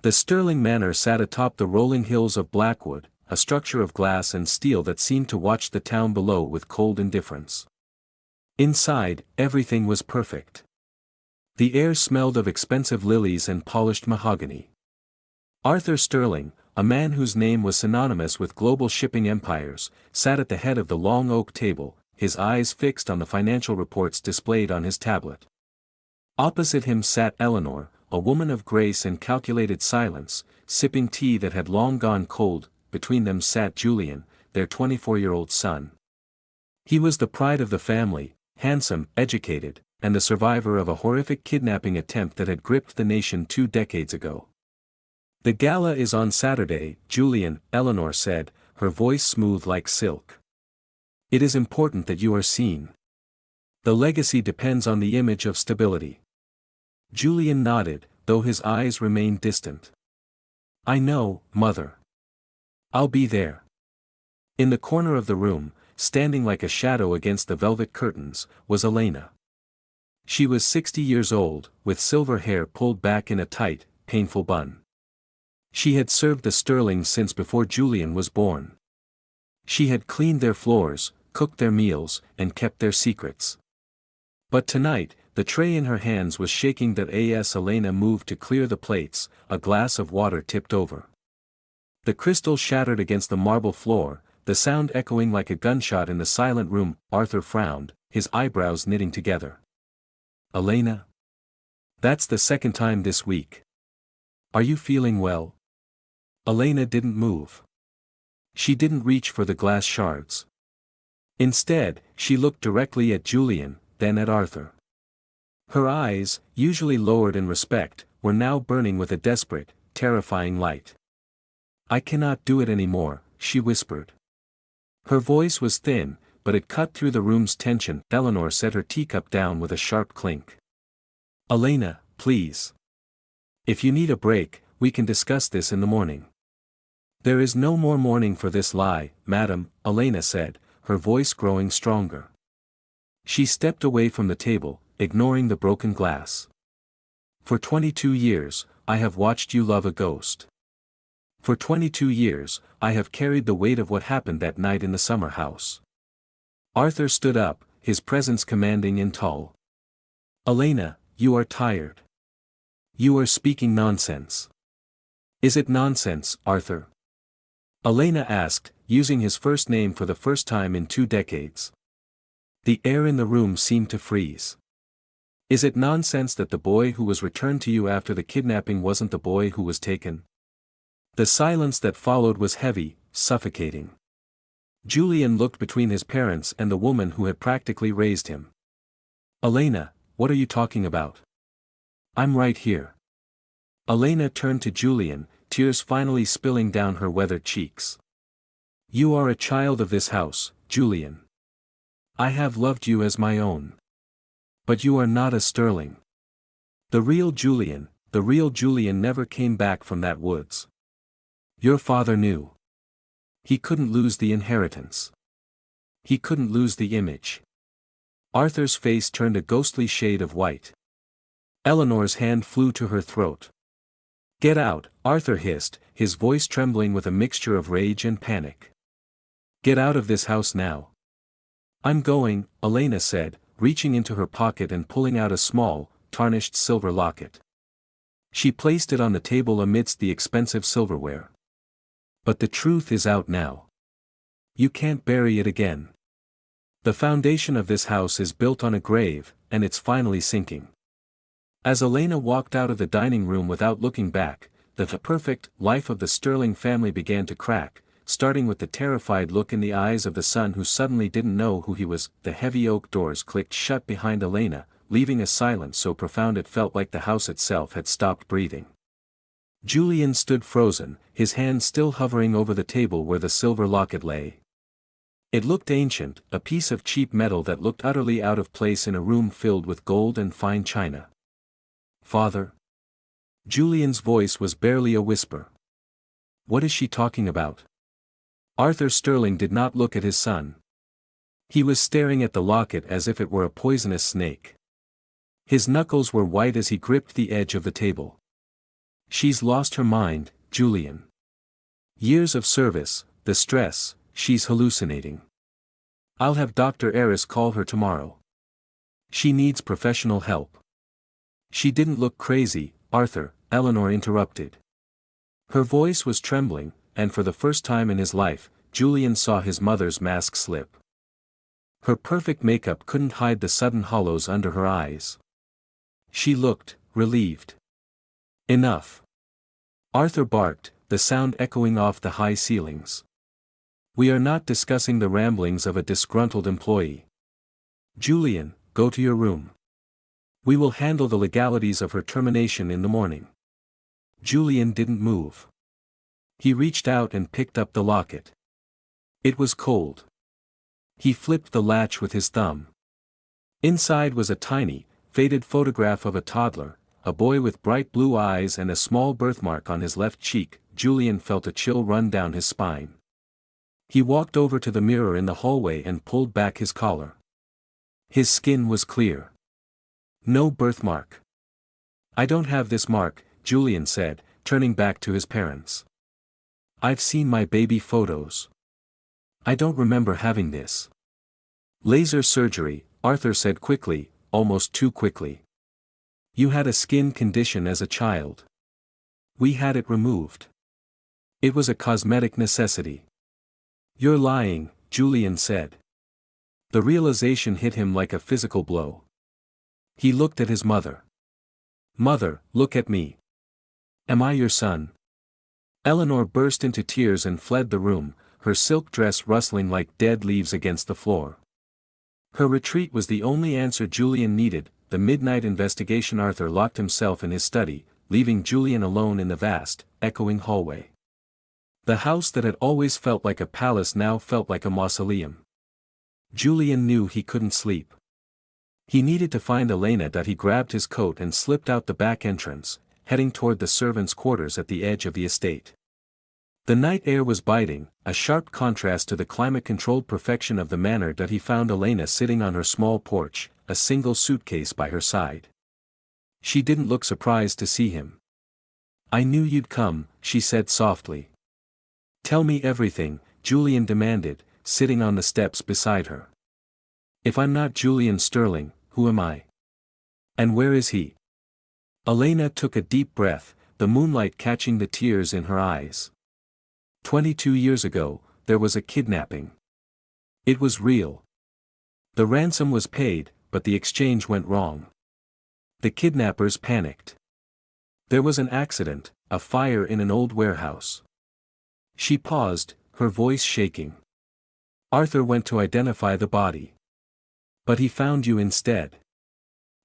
The Sterling Manor sat atop the rolling hills of Blackwood, a structure of glass and steel that seemed to watch the town below with cold indifference. Inside, everything was perfect. The air smelled of expensive lilies and polished mahogany. Arthur Sterling, a man whose name was synonymous with global shipping empires, sat at the head of the long oak table, his eyes fixed on the financial reports displayed on his tablet. Opposite him sat Eleanor, a woman of grace and calculated silence, sipping tea that had long gone cold. Between them sat Julian, their 24-year-old son. He was the pride of the family, handsome, educated, and the survivor of a horrific kidnapping attempt that had gripped the nation 2 decades ago. "The gala is on Saturday, Julian," Eleanor said, her voice smooth like silk. "It is important that you are seen. The legacy depends on the image of stability." Julian nodded, though his eyes remained distant. "I know, Mother. I'll be there." In the corner of the room, standing like a shadow against the velvet curtains, was Elena. She was 60 years old, with silver hair pulled back in a tight, painful bun. She had served the Sterlings since before Julian was born. She had cleaned their floors, cooked their meals, and kept their secrets. But tonight, the tray in her hands was shaking as Elena moved to clear the plates, a glass of water tipped over. The crystal shattered against the marble floor, the sound echoing like a gunshot in the silent room. Arthur frowned, his eyebrows knitting together. "Elena? That's the second time this week. Are you feeling well?" Elena didn't move. She didn't reach for the glass shards. Instead, she looked directly at Julian, then at Arthur. Her eyes, usually lowered in respect, were now burning with a desperate, terrifying light. "I cannot do it anymore," she whispered. Her voice was thin, but it cut through the room's tension. Eleanor set her teacup down with a sharp clink. "Elena, please. If you need a break, we can discuss this in the morning." "There is no more morning for this lie, madam," Elena said, her voice growing stronger. She stepped away from the table, ignoring the broken glass. "For 22 years, I have watched you love a ghost. For 22 years, I have carried the weight of what happened that night in the summer house." Arthur stood up, his presence commanding and tall. "Elena, you are tired. You are speaking nonsense." "Is it nonsense, Arthur?" Elena asked, using his first name for the first time in 2 decades. The air in the room seemed to freeze. "Is it nonsense that the boy who was returned to you after the kidnapping wasn't the boy who was taken?" The silence that followed was heavy, suffocating. Julian looked between his parents and the woman who had practically raised him. "Elena, what are you talking about?" "I'm right here." Elena turned to Julian, tears finally spilling down her weathered cheeks. "You are a child of this house, Julian. I have loved you as my own. But you are not a Sterling. The real Julian never came back from that woods. Your father knew. He couldn't lose the inheritance. He couldn't lose the image." Arthur's face turned a ghostly shade of white. Eleanor's hand flew to her throat. "Get out," Arthur hissed, his voice trembling with a mixture of rage and panic. "Get out of this house now." "I'm going," Elena said, reaching into her pocket and pulling out a small, tarnished silver locket. She placed it on the table amidst the expensive silverware. "But the truth is out now. You can't bury it again. The foundation of this house is built on a grave, and it's finally sinking." As Elena walked out of the dining room without looking back, the perfect life of the Sterling family began to crack, starting with the terrified look in the eyes of the son who suddenly didn't know who he was. The heavy oak doors clicked shut behind Elena, leaving a silence so profound it felt like the house itself had stopped breathing. Julian stood frozen, his hand still hovering over the table where the silver locket lay. It looked ancient, a piece of cheap metal that looked utterly out of place in a room filled with gold and fine china. "Father?" Julian's voice was barely a whisper. "What is she talking about?" Arthur Sterling did not look at his son. He was staring at the locket as if it were a poisonous snake. His knuckles were white as he gripped the edge of the table. She's lost her mind, Julian. Years of service, the stress, she's hallucinating. I'll have Dr. Eris call her tomorrow. She needs professional help. She didn't look crazy, Arthur, Eleanor interrupted. Her voice was trembling, and for the first time in his life, Julian saw his mother's mask slip. Her perfect makeup couldn't hide the sudden hollows under her eyes. She looked relieved. Enough. Arthur barked, the sound echoing off the high ceilings. We are not discussing the ramblings of a disgruntled employee. Julian, go to your room. We will handle the legalities of her termination in the morning. Julian didn't move. He reached out and picked up the locket. It was cold. He flipped the latch with his thumb. Inside was a tiny, faded photograph of a toddler, a boy with bright blue eyes and a small birthmark on his left cheek. Julian felt a chill run down his spine. He walked over to the mirror in the hallway and pulled back his collar. His skin was clear. No birthmark. I don't have this mark, Julian said, turning back to his parents. I've seen my baby photos. I don't remember having this. Laser surgery, Arthur said quickly, almost too quickly. You had a skin condition as a child. We had it removed. It was a cosmetic necessity. You're lying, Julian said. The realization hit him like a physical blow. He looked at his mother. Mother, look at me. Am I your son? Eleanor burst into tears and fled the room, her silk dress rustling like dead leaves against the floor. Her retreat was the only answer Julian needed. The midnight investigation. Arthur locked himself in his study, leaving Julian alone in the vast, echoing hallway. The house that had always felt like a palace now felt like a mausoleum. Julian knew he couldn't sleep. He needed to find Elena. He grabbed his coat and slipped out the back entrance, heading toward the servants' quarters at the edge of the estate. The night air was biting, a sharp contrast to the climate-controlled perfection of the manor. He found Elena sitting on her small porch, a single suitcase by her side. She didn't look surprised to see him. I knew you'd come, she said softly. Tell me everything, Julian demanded, sitting on the steps beside her. If I'm not Julian Sterling, who am I? And where is he? Elena took a deep breath, the moonlight catching the tears in her eyes. 22 years ago, there was a kidnapping. It was real. The ransom was paid, but the exchange went wrong. The kidnappers panicked. There was an accident, a fire in an old warehouse. She paused, her voice shaking. Arthur went to identify the body. But he found you instead.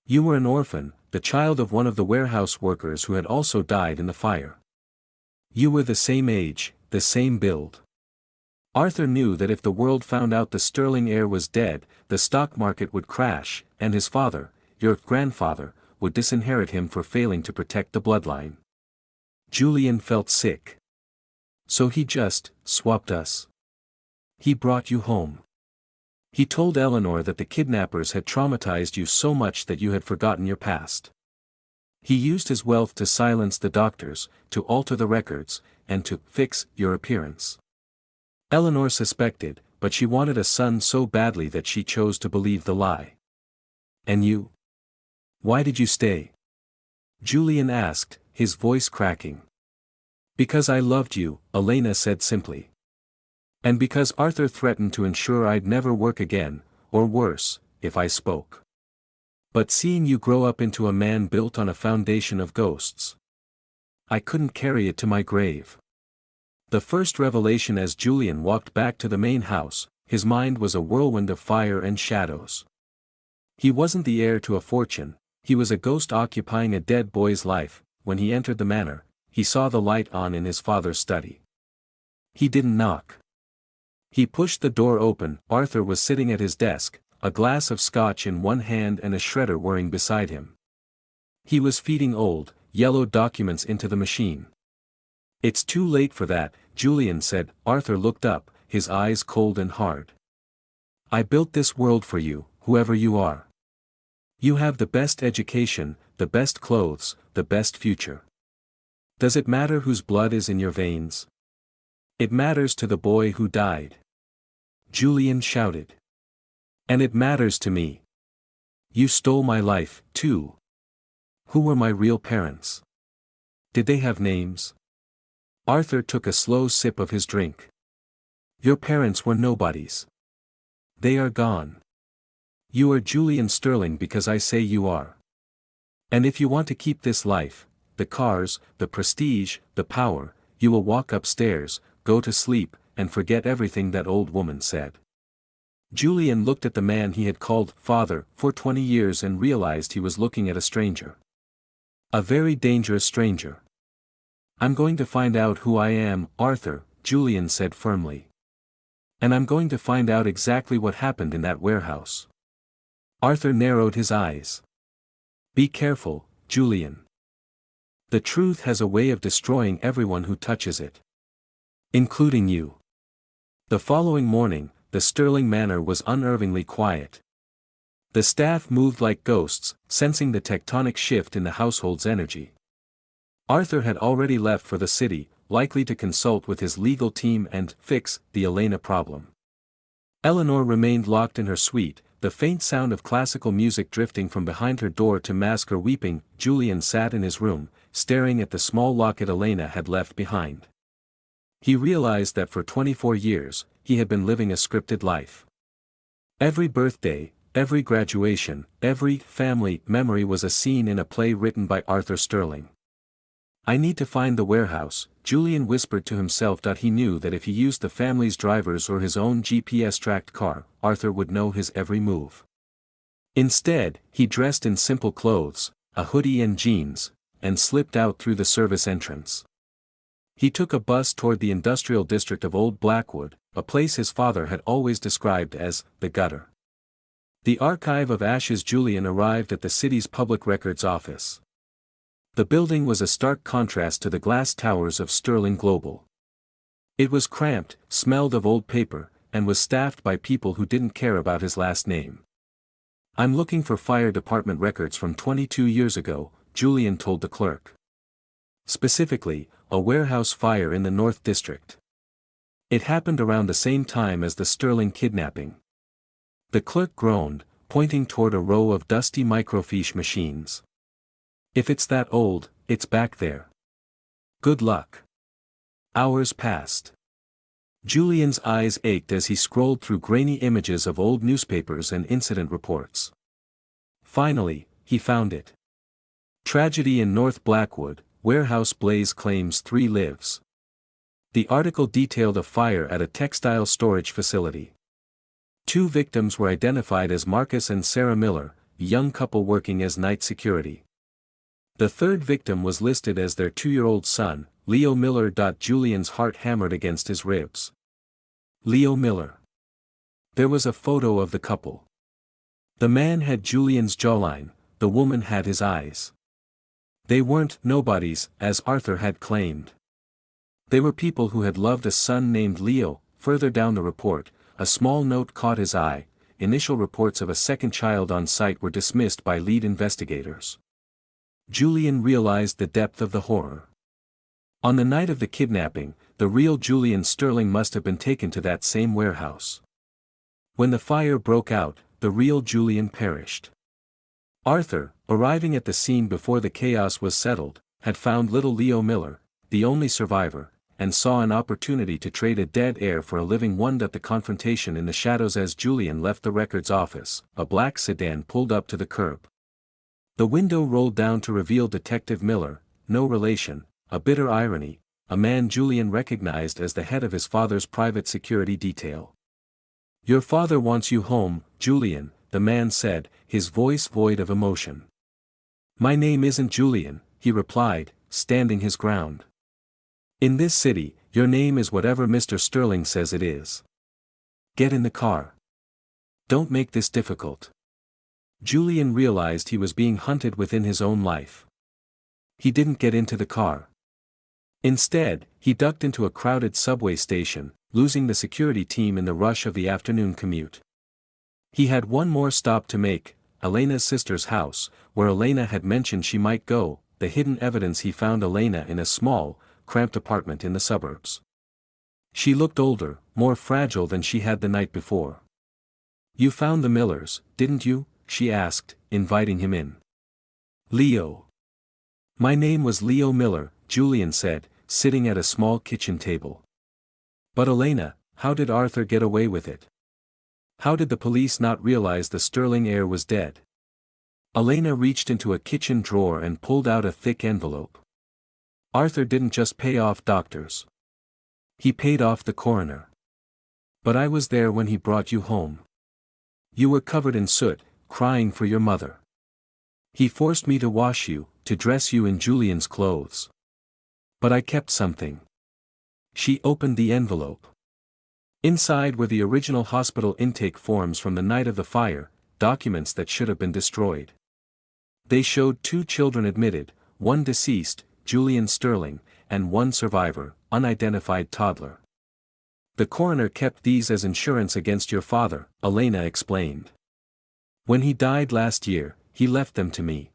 You were an orphan, the child of one of the warehouse workers who had also died in the fire. You were the same age, the same build. Arthur knew that if the world found out the Sterling heir was dead, the stock market would crash, and his father, your grandfather, would disinherit him for failing to protect the bloodline. Julian felt sick. So he just swapped us. He brought you home. He told Eleanor that the kidnappers had traumatized you so much that you had forgotten your past. He used his wealth to silence the doctors, to alter the records, and to fix your appearance. Eleanor suspected, but she wanted a son so badly that she chose to believe the lie. And you? Why did you stay? Julian asked, his voice cracking. Because I loved you, Elena said simply. And because Arthur threatened to ensure I'd never work again, or worse, if I spoke. But seeing you grow up into a man built on a foundation of ghosts, I couldn't carry it to my grave. The first revelation. As Julian walked back to the main house, his mind was a whirlwind of fire and shadows. He wasn't the heir to a fortune, he was a ghost occupying a dead boy's life. When he entered the manor, he saw the light on in his father's study. He didn't knock. He pushed the door open. Arthur was sitting at his desk, a glass of scotch in one hand and a shredder whirring beside him. He was feeding old, yellow documents into the machine. It's too late for that, Julian said. Arthur looked up, his eyes cold and hard. I built this world for you, whoever you are. You have the best education, the best clothes, the best future. Does it matter whose blood is in your veins? It matters to the boy who died. Julian shouted. And it matters to me. You stole my life, too. Who were my real parents? Did they have names? Arthur took a slow sip of his drink. Your parents were nobodies. They are gone. You are Julian Sterling because I say you are. And if you want to keep this life, the cars, the prestige, the power, you will walk upstairs, go to sleep, and forget everything that old woman said. Julian looked at the man he had called father for 20 years and realized he was looking at a stranger. A very dangerous stranger. I'm going to find out who I am, Arthur, Julian said firmly. And I'm going to find out exactly what happened in that warehouse. Arthur narrowed his eyes. Be careful, Julian. The truth has a way of destroying everyone who touches it. Including you. The following morning, the Sterling Manor was unnervingly quiet. The staff moved like ghosts, sensing the tectonic shift in the household's energy. Arthur had already left for the city, likely to consult with his legal team and fix the Elena problem. Eleanor remained locked in her suite, the faint sound of classical music drifting from behind her door to mask her weeping. Julian sat in his room, staring at the small locket Elena had left behind. He realized that for 24 years, he had been living a scripted life. Every birthday, every graduation, every family memory was a scene in a play written by Arthur Sterling. I need to find the warehouse, Julian whispered to himself. He knew that if he used the family's drivers or his own GPS-tracked car, Arthur would know his every move. Instead, he dressed in simple clothes, a hoodie and jeans, and slipped out through the service entrance. He took a bus toward the industrial district of Old Blackwood, a place his father had always described as the gutter. The Archive of Ashes. Julian arrived at the city's public records office. The building was a stark contrast to the glass towers of Sterling Global. It was cramped, smelled of old paper, and was staffed by people who didn't care about his last name. I'm looking for fire department records from 22 years ago, Julian told the clerk. Specifically, a warehouse fire in the North District. It happened around the same time as the Sterling kidnapping. The clerk groaned, pointing toward a row of dusty microfiche machines. If it's that old, it's back there. Good luck. Hours passed. Julian's eyes ached as he scrolled through grainy images of old newspapers and incident reports. Finally, he found it. Tragedy in North Blackwood, warehouse blaze claims 3 lives. The article detailed a fire at a textile storage facility. 2 victims were identified as Marcus and Sarah Miller, a young couple working as night security. The 3rd victim was listed as their 2-year-old son, Leo Miller. Julian's heart hammered against his ribs. Leo Miller. There was a photo of the couple. The man had Julian's jawline, the woman had his eyes. They weren't nobodies, as Arthur had claimed. They were people who had loved a son named Leo. Further down the report, a small note caught his eye. Initial reports of a second child on site were dismissed by lead investigators. Julian realized the depth of the horror. On the night of the kidnapping, the real Julian Sterling must have been taken to that same warehouse. When the fire broke out, the real Julian perished. Arthur, arriving at the scene before the chaos was settled, had found little Leo Miller, the only survivor, and saw an opportunity to trade a dead heir for a living one. The confrontation in the shadows. As Julian left the records office, a black sedan pulled up to the curb. The window rolled down to reveal Detective Miller, no relation, a bitter irony, a man Julian recognized as the head of his father's private security detail. Your father wants you home, Julian, the man said, his voice void of emotion. My name isn't Julian, he replied, standing his ground. In this city, your name is whatever Mr. Sterling says it is. Get in the car. Don't make this difficult. Julian realized he was being hunted within his own life. He didn't get into the car. Instead, he ducked into a crowded subway station, losing the security team in the rush of the afternoon commute. He had one more stop to make, Elena's sister's house, where Elena had mentioned she might go. the hidden evidence he found Elena in a small, cramped apartment in the suburbs. She looked older, more fragile than she had the night before. "You found the Millers, didn't you?" she asked, inviting him in. "Leo. My name was Leo Miller," Julian said, sitting at a small kitchen table. "But Elena, how did Arthur get away with it? How did the police not realize the sterling heir was dead?" Elena reached into a kitchen drawer and pulled out a thick envelope. "Arthur didn't just pay off doctors. He paid off the coroner. But I was there when he brought you home. You were covered in soot, crying for your mother. He forced me to wash you, to dress you in Julian's clothes. But I kept something." She opened the envelope. Inside were the original hospital intake forms from the night of the fire, documents that should have been destroyed. They showed 2 children admitted, one deceased, Julian Sterling, and one survivor, unidentified toddler. "The coroner kept these as insurance against your father," Elena explained. "When he died last year, he left them to me.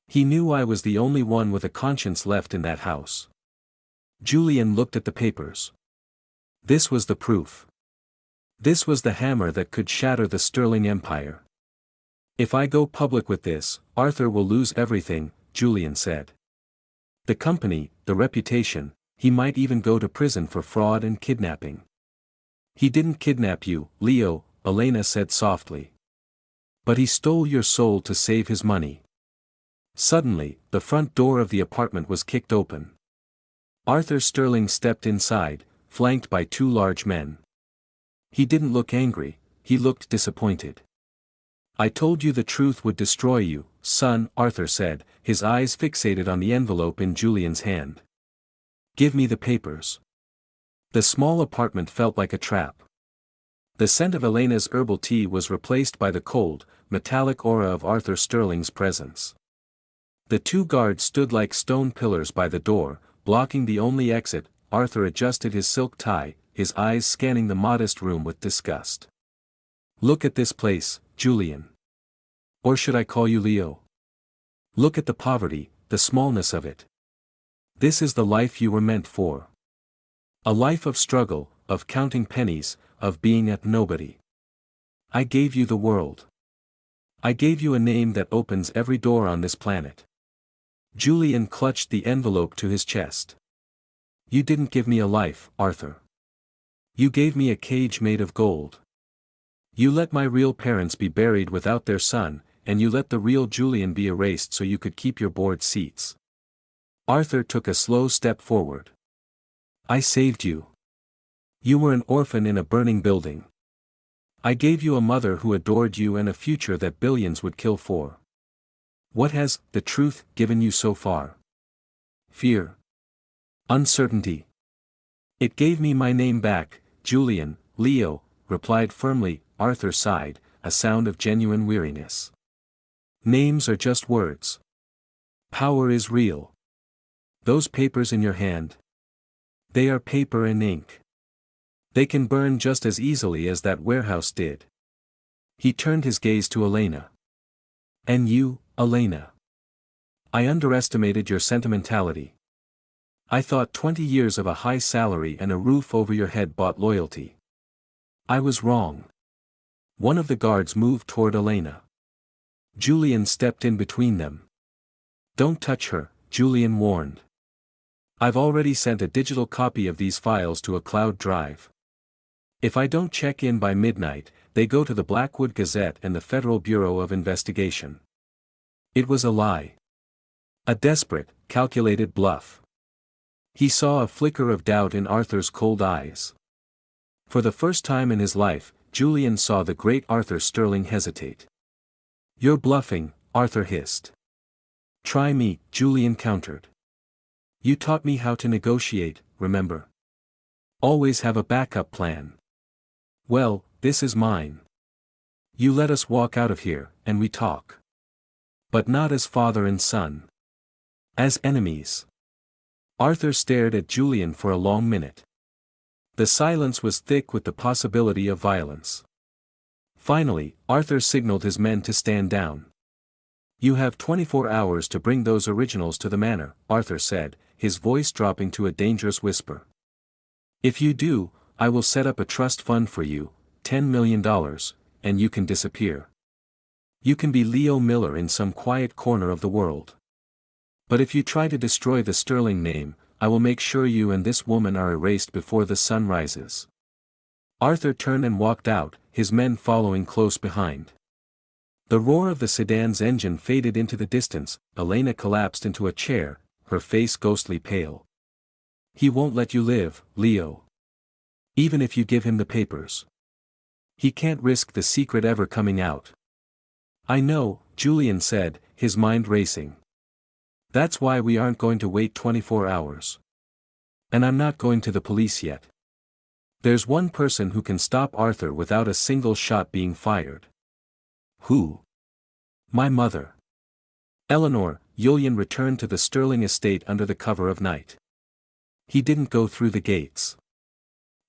He knew I was the only one with a conscience left in that house." Julian looked at the papers. This was the proof. This was the hammer that could shatter the Sterling Empire. "If I go public with this, Arthur will lose everything," Julian said. "The company, the reputation, he might even go to prison for fraud and kidnapping." "He didn't kidnap you, Leo," Elena said softly. "But he stole your soul to save his money." Suddenly, the front door of the apartment was kicked open. Arthur Sterling stepped inside, flanked by 2 large men. He didn't look angry, he looked disappointed. "I told you the truth would destroy you, son," Arthur said, his eyes fixated on the envelope in Julian's hand. "Give me the papers." The small apartment felt like a trap. The scent of Elena's herbal tea was replaced by the cold, metallic aura of Arthur Sterling's presence. The 2 guards stood like stone pillars by the door, blocking the only exit. Arthur adjusted his silk tie, his eyes scanning the modest room with disgust. "Look at this place, Julian. Or should I call you Leo? Look at the poverty, the smallness of it. This is the life you were meant for. A life of struggle, of counting pennies, of being a nobody. I gave you the world. I gave you a name that opens every door on this planet." Julian clutched the envelope to his chest. "You didn't give me a life, Arthur. You gave me a cage made of gold. You let my real parents be buried without their son, and you let the real Julian be erased so you could keep your board seats." Arthur took a slow step forward. "I saved you. You were an orphan in a burning building. I gave you a mother who adored you and a future that billions would kill for. What has the truth given you so far? Fear? Uncertainty? It gave me my name back, Julian." "Leo," replied firmly. Arthur sighed, a sound of genuine weariness. "Names are just words. Power is real. Those papers in your hand. They are paper and ink. They can burn just as easily as that warehouse did." He turned his gaze to Elena. "And you, Elena. I underestimated your sentimentality. I thought 20 years of a high salary and a roof over your head bought loyalty. I was wrong." One of the guards moved toward Elena. Julian stepped in between them. "Don't touch her," Julian warned. "I've already sent a digital copy of these files to a cloud drive. If I don't check in by midnight, they go to the Blackwood Gazette and the Federal Bureau of Investigation." It was a lie. A desperate, calculated bluff. He saw a flicker of doubt in Arthur's cold eyes. For the first time in his life, Julian saw the great Arthur Sterling hesitate. "You're bluffing," Arthur hissed. "Try me," Julian countered. "You taught me how to negotiate, remember? Always have a backup plan. Well, this is mine. You let us walk out of here, and we talk. But not as father and son. As enemies." Arthur stared at Julian for a long minute. The silence was thick with the possibility of violence. Finally, Arthur signaled his men to stand down. You have 24 hours to bring those originals to the manor, Arthur said, his voice dropping to a dangerous whisper. If you do, I will set up a trust fund for you, $10 million, and you can disappear. You can be Leo Miller in some quiet corner of the world. But if you try to destroy the sterling name, I will make sure you and this woman are erased before the sun rises. Arthur turned and walked out, his men following close behind. The roar of the sedan's engine faded into the distance. Elena collapsed into a chair, her face ghostly pale. He won't let you live, Leo. Even if you give him the papers. He can't risk the secret ever coming out. I know, Julian said, his mind racing. That's why we aren't going to wait 24 hours. And I'm not going to the police yet. There's one person who can stop Arthur without a single shot being fired. Who? My mother. Eleanor. Julian returned to the Sterling estate under the cover of night. He didn't go through the gates.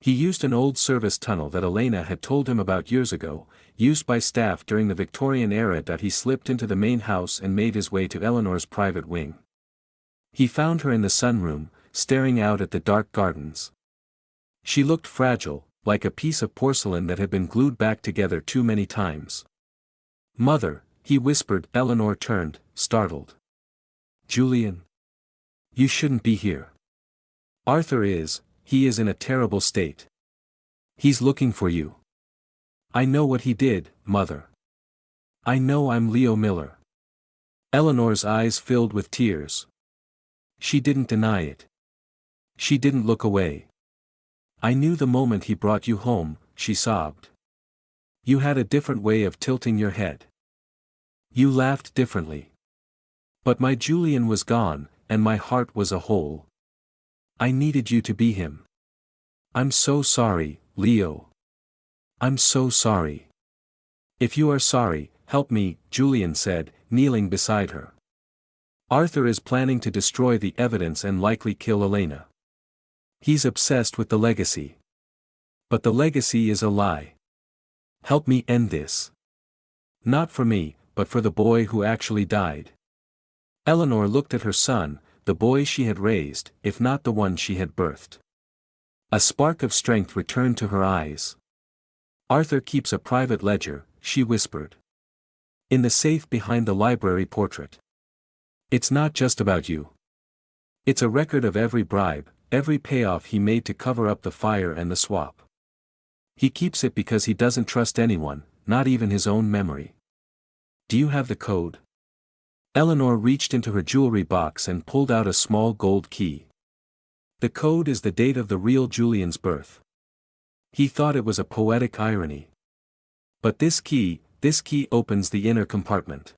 He used an old service tunnel that Elena had told him about years ago, used by staff during the Victorian era. He slipped into the main house and made his way to Eleanor's private wing. He found her in the sunroom, staring out at the dark gardens. She looked fragile, like a piece of porcelain that had been glued back together too many times. Mother, he whispered. Eleanor turned, startled. Julian? You shouldn't be here. Arthur he is in a terrible state. He's looking for you. I know what he did, Mother. I know I'm Leo Miller. Eleanor's eyes filled with tears. She didn't deny it. She didn't look away. I knew the moment he brought you home, she sobbed. You had a different way of tilting your head. You laughed differently. But my Julian was gone, and my heart was a hole. I needed you to be him. I'm so sorry, Leo. I'm so sorry. If you are sorry, help me, Julian said, kneeling beside her. Arthur is planning to destroy the evidence and likely kill Elena. He's obsessed with the legacy. But the legacy is a lie. Help me end this. Not for me, but for the boy who actually died. Eleanor looked at her son, the boy she had raised, if not the one she had birthed. A spark of strength returned to her eyes. Arthur keeps a private ledger, she whispered. In the safe behind the library portrait. It's not just about you. It's a record of every bribe, every payoff he made to cover up the fire and the swap. He keeps it because he doesn't trust anyone, not even his own memory. Do you have the code? Eleanor reached into her jewelry box and pulled out a small gold key. The code is the date of the real Julian's birth. He thought it was a poetic irony. But this key opens the inner compartment.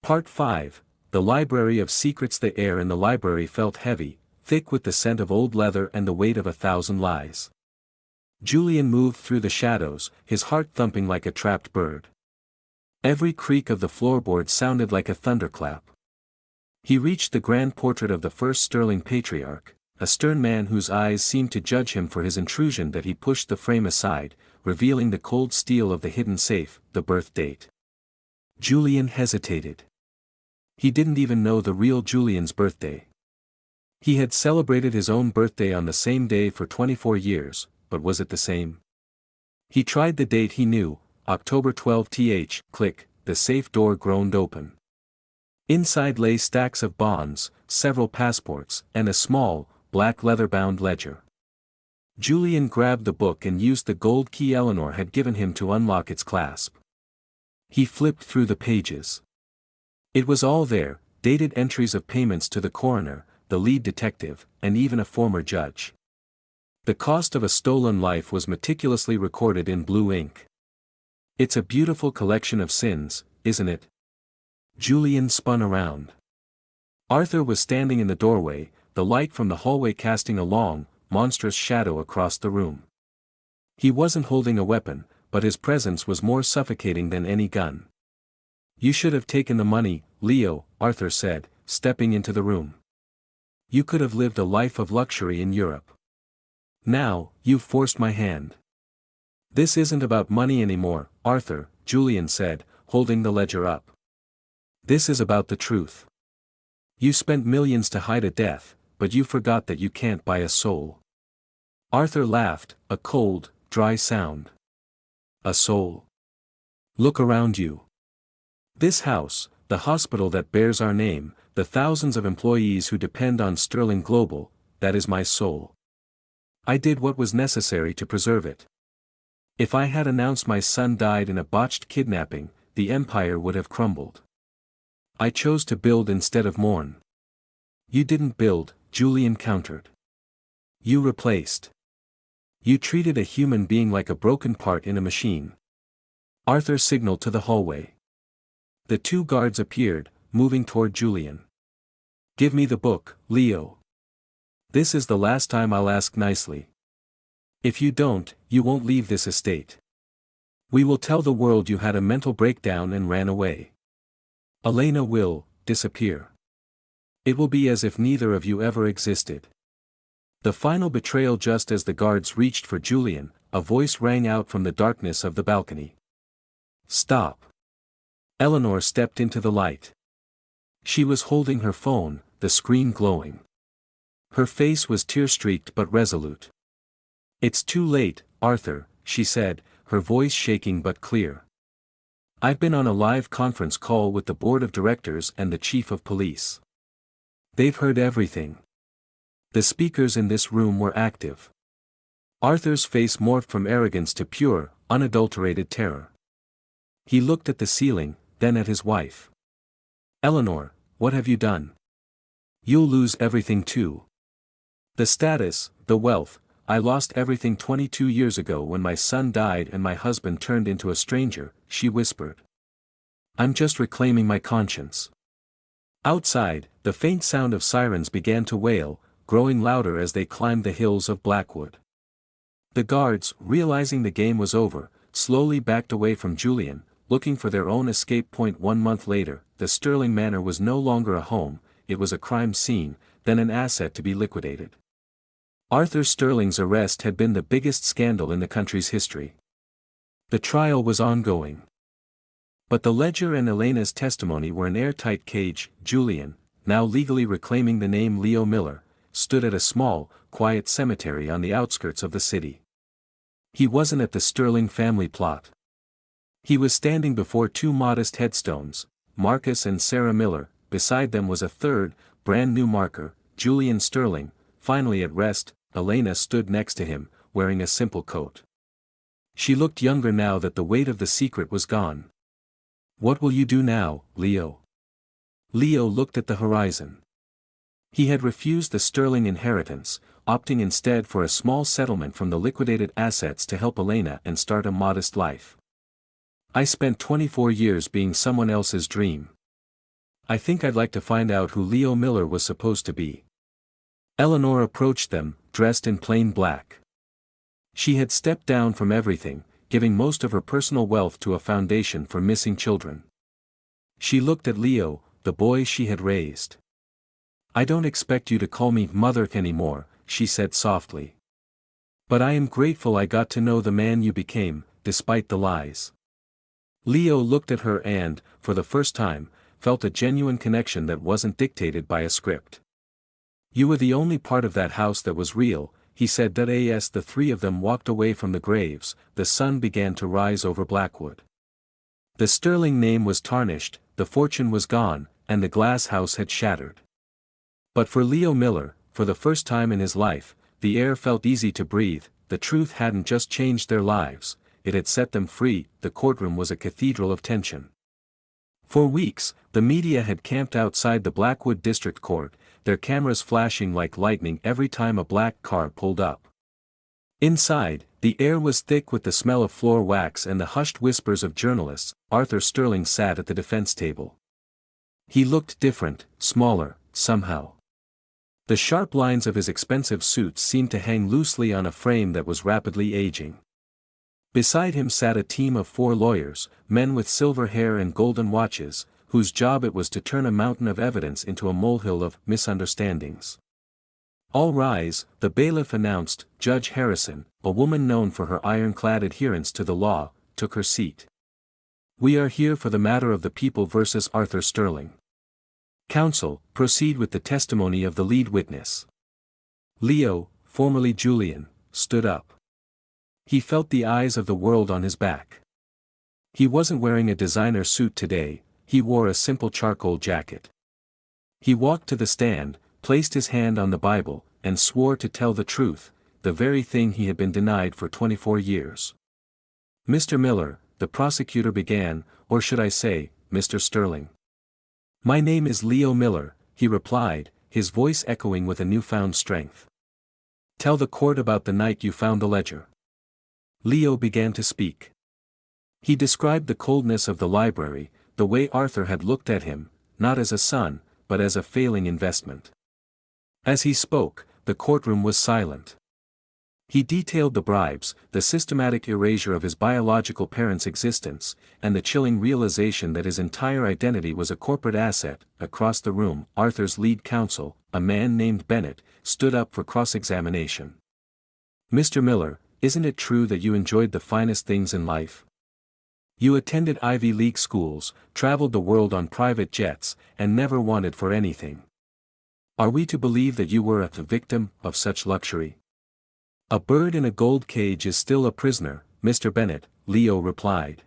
Part 5, The Library of Secrets. The air in the library felt heavy, thick with the scent of old leather and the weight of 1,000 lies. Julian moved through the shadows, his heart thumping like a trapped bird. Every creak of the floorboard sounded like a thunderclap. He reached the grand portrait of the first Sterling patriarch, a stern man whose eyes seemed to judge him for his intrusion. That he pushed the frame aside, revealing the cold steel of the hidden safe, the birth date. Julian hesitated. He didn't even know the real Julian's birthday. He had celebrated his own birthday on the same day for 24 years, but was it the same? He tried the date he knew, October 12. Click, the safe door groaned open. Inside lay stacks of bonds, several passports, and a small, black leather-bound ledger. Julian grabbed the book and used the gold key Eleanor had given him to unlock its clasp. He flipped through the pages. It was all there, dated entries of payments to the coroner, the lead detective, and even a former judge. The cost of a stolen life was meticulously recorded in blue ink. It's a beautiful collection of sins, isn't it? Julian spun around. Arthur was standing in the doorway, the light from the hallway casting a long, monstrous shadow across the room. He wasn't holding a weapon, but his presence was more suffocating than any gun. You should have taken the money, Leo, Arthur said, stepping into the room. You could have lived a life of luxury in Europe. Now, you've forced my hand. This isn't about money anymore, Arthur, Julian said, holding the ledger up. This is about the truth. You spent millions to hide a death, but you forgot that you can't buy a soul. Arthur laughed, a cold, dry sound. A soul. Look around you. This house, the hospital that bears our name, the thousands of employees who depend on Sterling Global, that is my soul. I did what was necessary to preserve it. If I had announced my son died in a botched kidnapping, the empire would have crumbled. I chose to build instead of mourn. You didn't build, Julian countered. You replaced. You treated a human being like a broken part in a machine. Arthur signaled to the hallway. The two guards appeared, moving toward Julian. Give me the book, Leo. This is the last time I'll ask nicely. If you don't, you won't leave this estate. We will tell the world you had a mental breakdown and ran away. Elena will disappear. It will be as if neither of you ever existed. The final betrayal. Just as the guards reached for Julian, a voice rang out from the darkness of the balcony. Stop. Eleanor stepped into the light. She was holding her phone, the screen glowing. Her face was tear-streaked but resolute. It's too late, Arthur, she said, her voice shaking but clear. I've been on a live conference call with the board of directors and the chief of police. They've heard everything. The speakers in this room were active. Arthur's face morphed from arrogance to pure, unadulterated terror. He looked at the ceiling, then at his wife. Eleanor, what have you done? You'll lose everything too. The status, the wealth. I lost everything 22 years ago when my son died and my husband turned into a stranger, she whispered. I'm just reclaiming my conscience. Outside, the faint sound of sirens began to wail, growing louder as they climbed the hills of Blackwood. The guards, realizing the game was over, slowly backed away from Julian, looking for their own escape point. 1 month later, the Sterling Manor was no longer a home, it was a crime scene, then an asset to be liquidated. Arthur Sterling's arrest had been the biggest scandal in the country's history. The trial was ongoing. But the ledger and Elena's testimony were an airtight cage. Julian, now legally reclaiming the name Leo Miller, stood at a small, quiet cemetery on the outskirts of the city. He wasn't at the Sterling family plot. He was standing before two modest headstones, Marcus and Sarah Miller. Beside them was a third, brand new marker, Julian Sterling, finally at rest. Elena stood next to him, wearing a simple coat. She looked younger now that the weight of the secret was gone. What will you do now, Leo? Leo looked at the horizon. He had refused the Sterling inheritance, opting instead for a small settlement from the liquidated assets to help Elena and start a modest life. I spent 24 years being someone else's dream. I think I'd like to find out who Leo Miller was supposed to be. Eleanor approached them, dressed in plain black. She had stepped down from everything, giving most of her personal wealth to a foundation for missing children. She looked at Leo, the boy she had raised. I don't expect you to call me mother anymore, she said softly. But I am grateful I got to know the man you became, despite the lies. Leo looked at her and, for the first time, felt a genuine connection that wasn't dictated by a script. You were the only part of that house that was real, he said. As the three of them walked away from the graves, the sun began to rise over Blackwood. The Sterling name was tarnished, the fortune was gone, and the glass house had shattered. But for Leo Miller, for the first time in his life, the air felt easy to breathe. The truth hadn't just changed their lives, it had set them free. The courtroom was a cathedral of tension. For weeks, the media had camped outside the Blackwood District Court, their cameras flashing like lightning every time a black car pulled up. Inside, the air was thick with the smell of floor wax and the hushed whispers of journalists. Arthur Sterling sat at the defense table. He looked different, smaller, somehow. The sharp lines of his expensive suit seemed to hang loosely on a frame that was rapidly aging. Beside him sat a team of 4 lawyers, men with silver hair and golden watches, whose job it was to turn a mountain of evidence into a molehill of misunderstandings. All rise, the bailiff announced. Judge Harrison, a woman known for her ironclad adherence to the law, took her seat. We are here for the matter of the people versus Arthur Sterling. Counsel, proceed with the testimony of the lead witness. Leo, formerly Julian, stood up. He felt the eyes of the world on his back. He wasn't wearing a designer suit today, he wore a simple charcoal jacket. He walked to the stand, placed his hand on the Bible, and swore to tell the truth, the very thing he had been denied for 24 years. Mr. Miller, the prosecutor began, or should I say, Mr. Sterling. My name is Leo Miller, he replied, his voice echoing with a newfound strength. Tell the court about the night you found the ledger. Leo began to speak. He described the coldness of the library, the way Arthur had looked at him, not as a son, but as a failing investment. As he spoke, the courtroom was silent. He detailed the bribes, the systematic erasure of his biological parents' existence, and the chilling realization that his entire identity was a corporate asset. Across the room, Arthur's lead counsel, a man named Bennett, stood up for cross-examination. Mr. Miller, isn't it true that you enjoyed the finest things in life? You attended Ivy League schools, traveled the world on private jets, and never wanted for anything. Are we to believe that you were a victim of such luxury? A bird in a gold cage is still a prisoner, Mr. Bennett, Leo replied.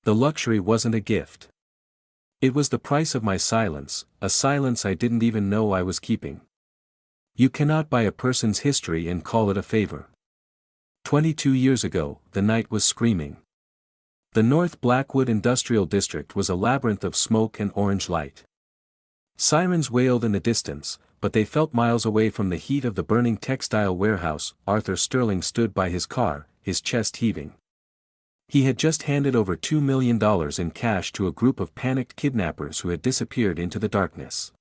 The luxury wasn't a gift. It was the price of my silence, a silence I didn't even know I was keeping. You cannot buy a person's history and call it a favor. 22 years ago, the night was screaming. The North Blackwood Industrial District was a labyrinth of smoke and orange light. Sirens wailed in the distance, but they felt miles away from the heat of the burning textile warehouse. Arthur Sterling stood by his car, his chest heaving. He had just handed over $2 million in cash to a group of panicked kidnappers who had disappeared into the darkness.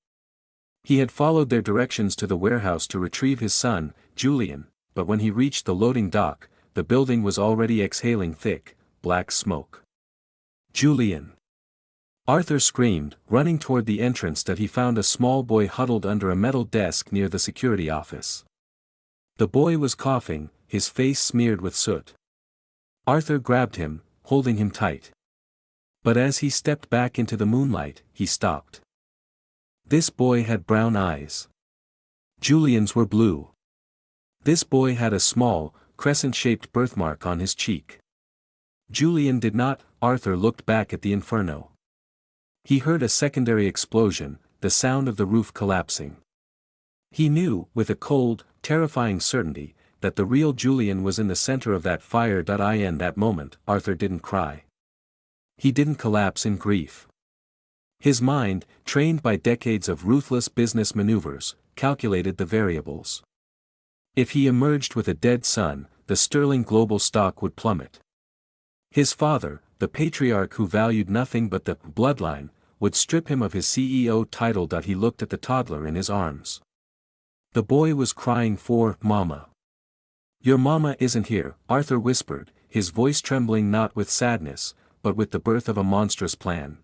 He had followed their directions to the warehouse to retrieve his son, Julian, but when he reached the loading dock, the building was already exhaling thick, black smoke. Julian! Arthur screamed, running toward the entrance that he found a small boy huddled under a metal desk near the security office. The boy was coughing, his face smeared with soot. Arthur grabbed him, holding him tight. But as he stepped back into the moonlight, he stopped. This boy had brown eyes. Julian's were blue. This boy had a small, crescent-shaped birthmark on his cheek. Julian did not. Arthur looked back at the inferno. He heard a secondary explosion, the sound of the roof collapsing. He knew, with a cold, terrifying certainty, that the real Julian was in the center of that fire. In that moment, Arthur didn't cry. He didn't collapse in grief. His mind, trained by decades of ruthless business maneuvers, calculated the variables. If he emerged with a dead son, the Sterling Global stock would plummet. His father, the patriarch who valued nothing but the bloodline, would strip him of his CEO title. He looked at the toddler in his arms. The boy was crying for Mama. Your mama isn't here, Arthur whispered, his voice trembling not with sadness, but with the birth of a monstrous plan.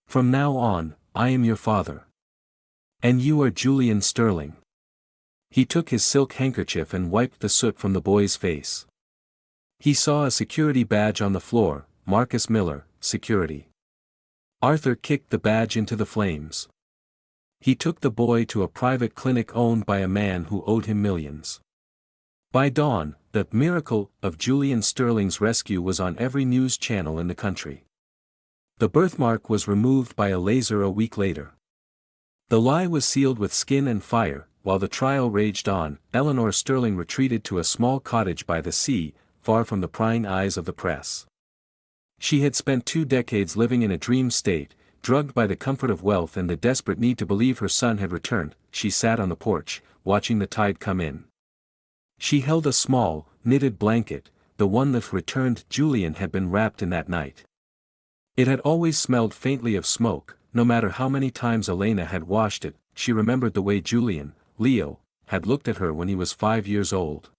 From now on, I am your father. And you are Julian Sterling. He took his silk handkerchief and wiped the soot from the boy's face. He saw a security badge on the floor, Marcus Miller, security. Arthur kicked the badge into the flames. He took the boy to a private clinic owned by a man who owed him millions. By dawn, the miracle of Julian Sterling's rescue was on every news channel in the country. The birthmark was removed by a laser a week later. The lie was sealed with skin and fire. While the trial raged on, Eleanor Sterling retreated to a small cottage by the sea, far from the prying eyes of the press. She had spent 2 decades living in a dream state, drugged by the comfort of wealth and the desperate need to believe her son had returned. She sat on the porch, watching the tide come in. She held a small, knitted blanket, the one that returned Julian had been wrapped in that night. It had always smelled faintly of smoke, no matter how many times Elena had washed it. She remembered the way Julian, Leo, had looked at her when he was 5 years old.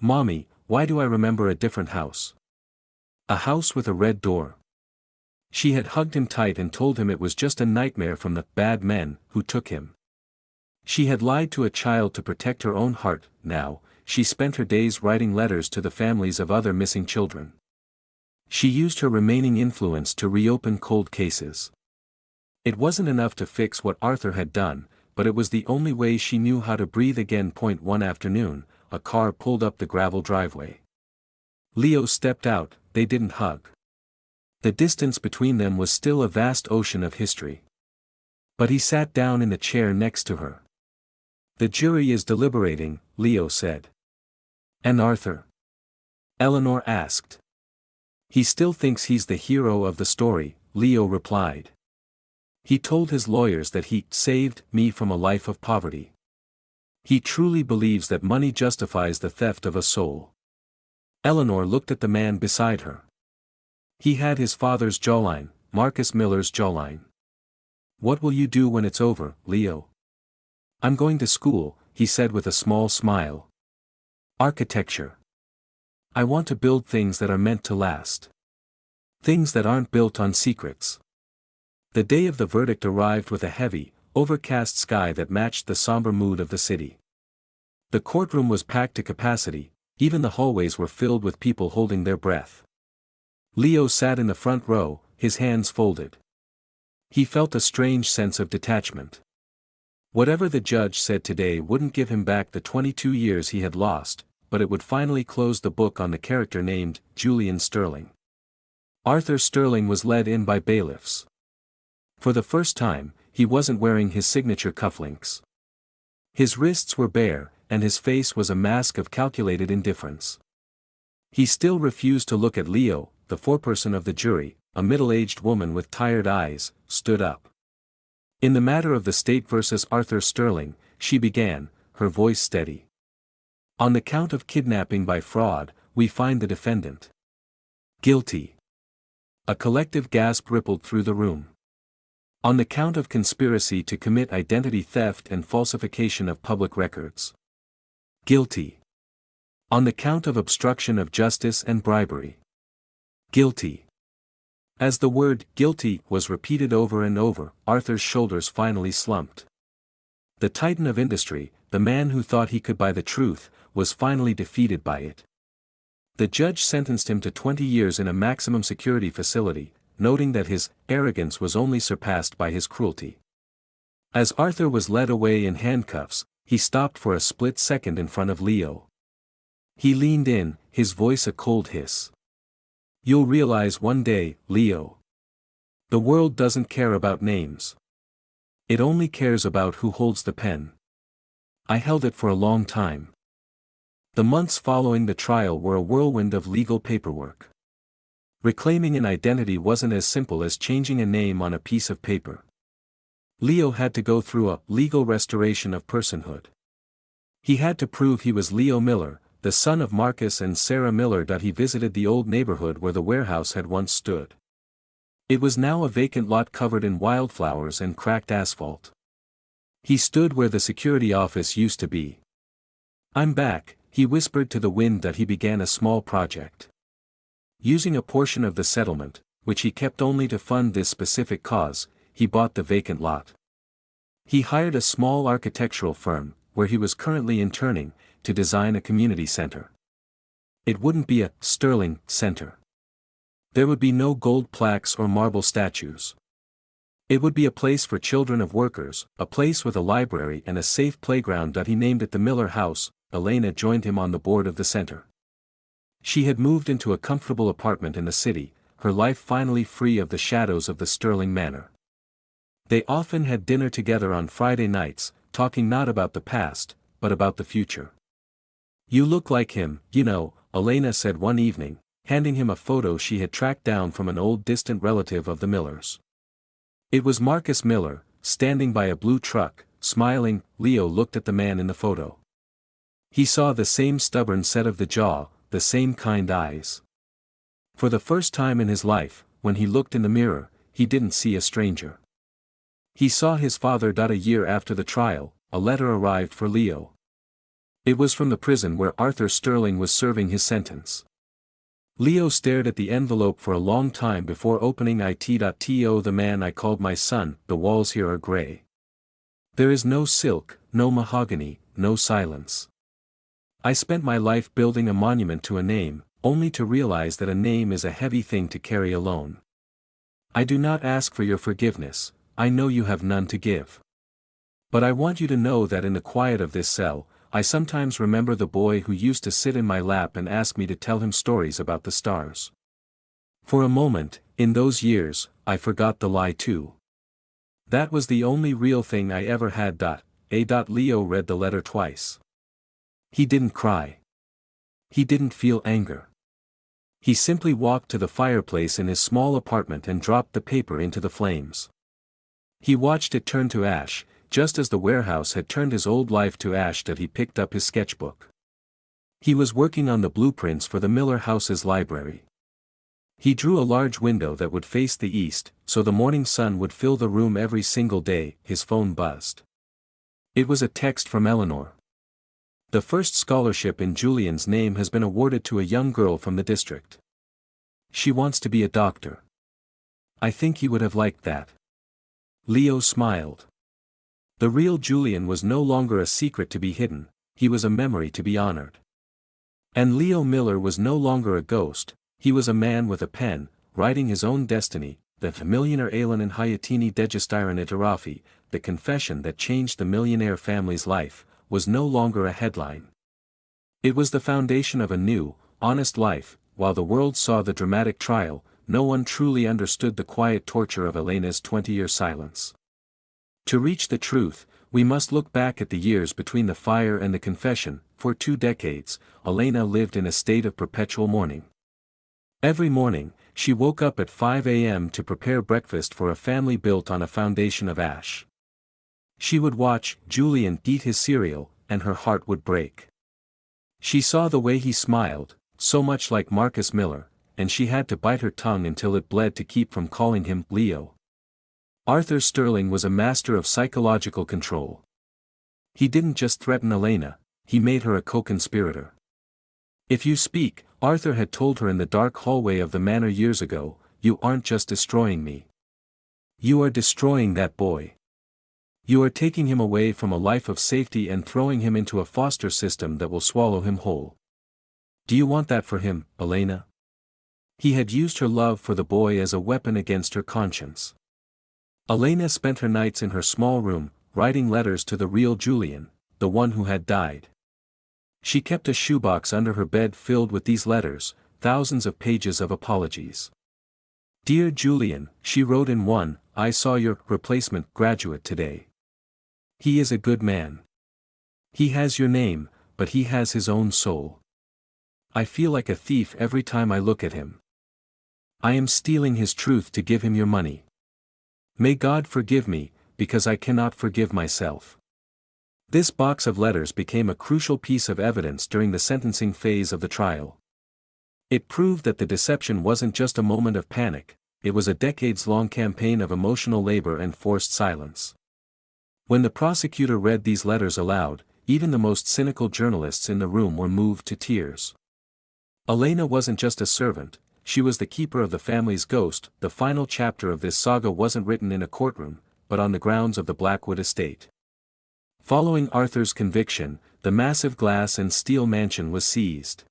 Mommy, why do I remember a different house? A house with a red door. She had hugged him tight and told him it was just a nightmare from the bad men who took him. She had lied to a child to protect her own heart. Now, she spent her days writing letters to the families of other missing children. She used her remaining influence to reopen cold cases. It wasn't enough to fix what Arthur had done, but it was the only way she knew how to breathe again. One afternoon, a car pulled up the gravel driveway. Leo stepped out. They didn't hug. The distance between them was still a vast ocean of history. But he sat down in the chair next to her. "The jury is deliberating," Leo said. "And Arthur?" Eleanor asked. "He still thinks he's the hero of the story," Leo replied. "He told his lawyers that he saved me from a life of poverty. He truly believes that money justifies the theft of a soul." Eleanor looked at the man beside her. He had his father's jawline, Marcus Miller's jawline. "What will you do when it's over, Leo?" "I'm going to school," he said with a small smile. "Architecture. I want to build things that are meant to last. Things that aren't built on secrets." The day of the verdict arrived with a heavy, overcast sky that matched the somber mood of the city. The courtroom was packed to capacity, even the hallways were filled with people holding their breath. Leo sat in the front row, his hands folded. He felt a strange sense of detachment. Whatever the judge said today wouldn't give him back the 22 years he had lost, but it would finally close the book on the character named Julian Sterling. Arthur Sterling was led in by bailiffs. For the first time, he wasn't wearing his signature cufflinks. His wrists were bare, and his face was a mask of calculated indifference. He still refused to look at Leo. The foreperson of the jury, a middle-aged woman with tired eyes, stood up. "In the matter of the state versus Arthur Sterling," she began, her voice steady. "On the count of kidnapping by fraud, we find the defendant guilty." A collective gasp rippled through the room. "On the count of conspiracy to commit identity theft and falsification of public records, guilty. On the count of obstruction of justice and bribery, guilty." As the word "guilty" was repeated over and over, Arthur's shoulders finally slumped. The titan of industry, the man who thought he could buy the truth, was finally defeated by it. The judge sentenced him to 20 years in a maximum security facility, noting that his arrogance was only surpassed by his cruelty. As Arthur was led away in handcuffs, he stopped for a split second in front of Leo. He leaned in, his voice a cold hiss. "You'll realize one day, Leo. The world doesn't care about names. It only cares about who holds the pen. I held it for a long time." The months following the trial were a whirlwind of legal paperwork. Reclaiming an identity wasn't as simple as changing a name on a piece of paper. Leo had to go through a legal restoration of personhood. He had to prove he was Leo Miller, the son of Marcus and Sarah Miller. He visited the old neighborhood where the warehouse had once stood. It was now a vacant lot covered in wildflowers and cracked asphalt. He stood where the security office used to be. "I'm back," he whispered to the wind. That he began a small project. Using a portion of the settlement, which he kept only to fund this specific cause, he bought the vacant lot. He hired a small architectural firm, where he was currently interning, to design a community center. It wouldn't be a Sterling Center. There would be no gold plaques or marble statues. It would be a place for children of workers, a place with a library and a safe playground. He named it the Miller House. Elena joined him on the board of the center. She had moved into a comfortable apartment in the city, her life finally free of the shadows of the Sterling manor. They often had dinner together on Friday nights, talking not about the past, but about the future. "You look like him, you know," Elena said one evening, handing him a photo she had tracked down from an old distant relative of the Millers. It was Marcus Miller, standing by a blue truck, smiling. Leo looked at the man in the photo. He saw the same stubborn set of the jaw, the same kind eyes. For the first time in his life, when he looked in the mirror, he didn't see a stranger. He saw his father. A year after the trial, a letter arrived for Leo. It was from the prison where Arthur Sterling was serving his sentence. Leo stared at the envelope for a long time before opening it. "To the man I called my son, the walls here are gray. There is no silk, no mahogany, no silence. I spent my life building a monument to a name, only to realize that a name is a heavy thing to carry alone. I do not ask for your forgiveness, I know you have none to give. But I want you to know that in the quiet of this cell, I sometimes remember the boy who used to sit in my lap and ask me to tell him stories about the stars. For a moment, in those years, I forgot the lie too. That was the only real thing I ever had. Leo read the letter twice. He didn't cry. He didn't feel anger. He simply walked to the fireplace in his small apartment and dropped the paper into the flames. He watched it turn to ash, just as the warehouse had turned his old life to ash. He picked up his sketchbook. He was working on the blueprints for the Miller house's library. He drew a large window that would face the east, so the morning sun would fill the room every single day. His phone buzzed. It was a text from Eleanor. The first scholarship in Julian's name has been awarded to a young girl from the district. She wants to be a doctor. I think he would have liked that. Leo smiled. The real Julian was no longer a secret to be hidden, he was a memory to be honored. And Leo Miller was no longer a ghost, he was a man with a pen, writing his own destiny. The Millionaire Ailen and Hayatini Dejistyran Itarafi, the confession that changed the Millionaire family's life, was no longer a headline. It was the foundation of a new, honest life. While the world saw the dramatic trial, no one truly understood the quiet torture of Elena's 20-year silence. To reach the truth, we must look back at the years between the fire and the confession. For 2 decades, Elena lived in a state of perpetual mourning. Every morning, she woke up at 5 a.m. to prepare breakfast for a family built on a foundation of ash. She would watch Julian eat his cereal, and her heart would break. She saw the way he smiled, so much like Marcus Miller, and she had to bite her tongue until it bled to keep from calling him Leo. Arthur Sterling was a master of psychological control. He didn't just threaten Elena, he made her a co-conspirator. If you speak, Arthur had told her in the dark hallway of the manor years ago, you aren't just destroying me. You are destroying that boy. You are taking him away from a life of safety and throwing him into a foster system that will swallow him whole. Do you want that for him, Elena? He had used her love for the boy as a weapon against her conscience. Elena spent her nights in her small room, writing letters to the real Julian, the one who had died. She kept a shoebox under her bed filled with these letters, thousands of pages of apologies. Dear Julian, she wrote in one, I saw your replacement graduate today. He is a good man. He has your name, but he has his own soul. I feel like a thief every time I look at him. I am stealing his truth to give him your money. May God forgive me, because I cannot forgive myself. This box of letters became a crucial piece of evidence during the sentencing phase of the trial. It proved that the deception wasn't just a moment of panic, it was a decades-long campaign of emotional labor and forced silence. When the prosecutor read these letters aloud, even the most cynical journalists in the room were moved to tears. Elena wasn't just a servant, she was the keeper of the family's ghost. The final chapter of this saga wasn't written in a courtroom, but on the grounds of the Blackwood estate. Following Arthur's conviction, the massive glass and steel mansion was seized.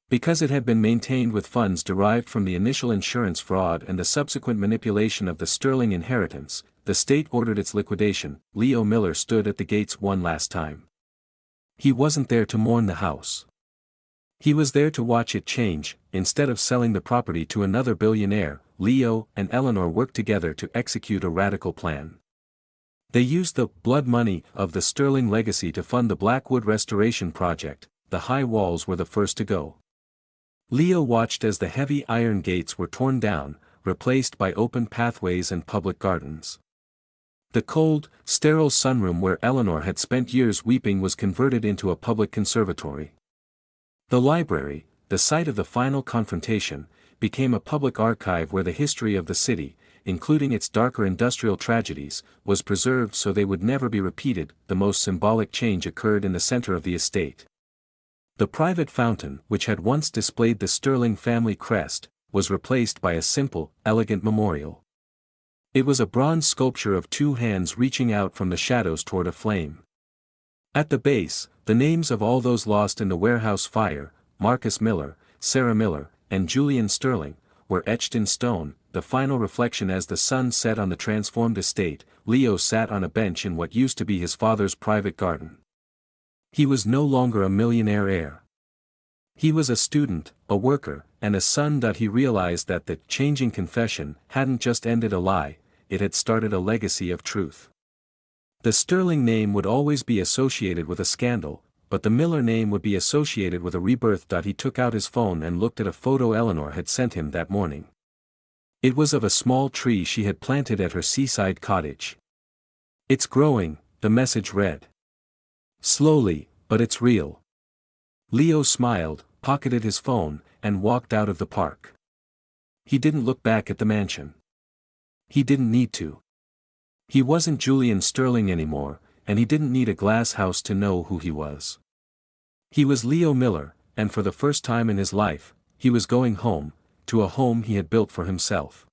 Because it had been maintained with funds derived from the initial insurance fraud and the subsequent manipulation of the Sterling inheritance, the state ordered its liquidation. Leo Miller stood at the gates one last time. He wasn't there to mourn the house. He was there to watch it change. Instead of selling the property to another billionaire, Leo and Eleanor worked together to execute a radical plan. They used the blood money of the Sterling legacy to fund the Blackwood restoration project. The high walls were the first to go. Leo watched as the heavy iron gates were torn down, replaced by open pathways and public gardens. The cold, sterile sunroom where Eleanor had spent years weeping was converted into a public conservatory. The library, the site of the final confrontation, became a public archive where the history of the city, including its darker industrial tragedies, was preserved so they would never be repeated. The most symbolic change occurred in the center of the estate. The private fountain, which had once displayed the Sterling family crest, was replaced by a simple, elegant memorial. It was a bronze sculpture of 2 hands reaching out from the shadows toward a flame. At the base, the names of all those lost in the warehouse fire, Marcus Miller, Sarah Miller, and Julian Sterling, were etched in stone, the final reflection as the sun set on the transformed estate. Leo sat on a bench in what used to be his father's private garden. He was no longer a millionaire heir. He was a student, a worker, and a son. He realized that the changing confession hadn't just ended a lie, it had started a legacy of truth. The Sterling name would always be associated with a scandal, but the Miller name would be associated with a rebirth. He took out his phone and looked at a photo Eleanor had sent him that morning. It was of a small tree she had planted at her seaside cottage. "It's growing," the message read. "Slowly, but it's real." Leo smiled, pocketed his phone, and walked out of the park. He didn't look back at the mansion. He didn't need to. He wasn't Julian Sterling anymore, and he didn't need a glass house to know who he was. He was Leo Miller, and for the first time in his life, he was going home, to a home he had built for himself.